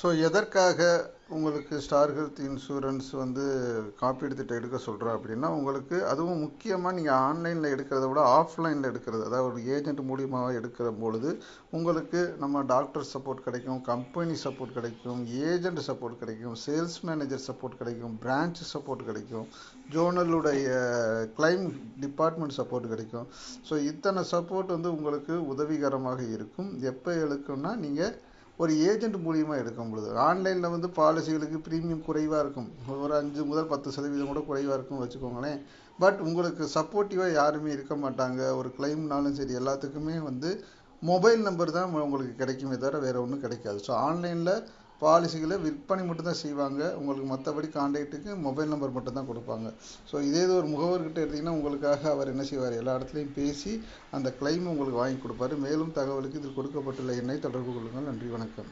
So எதற்காக உங்களுக்கு star health insurance வந்து காப்பீடு திட்டம் எடுக்க சொல்கிறோம் அப்படின்னா, உங்களுக்கு அதுவும் முக்கியமாக நீங்கள் ஆன்லைனில் எடுக்கிறத விட ஆஃப்லைனில் எடுக்கிறது, அதாவது ஒரு ஏஜென்ட் மூலியமாக எடுக்கிற பொழுது உங்களுக்கு நம்ம டாக்டர் சப்போர்ட் கிடைக்கும், கம்பெனி சப்போர்ட் கிடைக்கும், ஏஜென்ட் சப்போர்ட் கிடைக்கும், சேல்ஸ் மேனேஜர் சப்போர்ட் கிடைக்கும், பிரான்ச் சப்போர்ட் கிடைக்கும், ஜோனலுடைய கிளைம் டிபார்ட்மெண்ட் சப்போர்ட் கிடைக்கும். ஸோ இத்தனை சப்போர்ட் வந்து உங்களுக்கு உதவிகரமாக இருக்கும். எப்போ எடுக்கும்னா நீங்கள் ஒரு ஏஜென்ட் மூலியமாக எடுக்கும் பொழுது. ஆன்லைனில் வந்து பாலிசிகளுக்கு ப்ரீமியம் குறைவாக இருக்கும், ஒரு 5 முதல் 10% கூட குறைவாக இருக்கும்னு வச்சுக்கோங்களேன். பட் உங்களுக்கு சப்போர்ட்டிவாக யாருமே இருக்க மாட்டாங்க. ஒரு கிளைம்னாலும் சரி எல்லாத்துக்குமே வந்து மொபைல் நம்பர் தான் உங்களுக்கு கிடைக்குமே தவிர வேறு ஒன்றும் கிடைக்காது. ஸோ ஆன்லைனில் பாலிசிகளை விற்பனை மட்டும்தான் செய்வாங்க, உங்களுக்கு மற்றபடி கான்டாக்ட்டுக்கு மொபைல் நம்பர் மட்டும்தான் கொடுப்பாங்க. ஸோ இதே இது ஒரு முகவர்கிட்ட எடுத்திங்கன்னா உங்களுக்காக அவர் என்ன செய்வார், எல்லா இடத்துலையும் பேசி அந்த கிளைம் உங்களுக்கு வாங்கி கொடுப்பாரு. மேலும் தகவலுக்கு இதில் கொடுக்கப்பட்டுள்ள எண்ணை தொடர்பு கொள்ளுங்கள். நன்றி, வணக்கம்.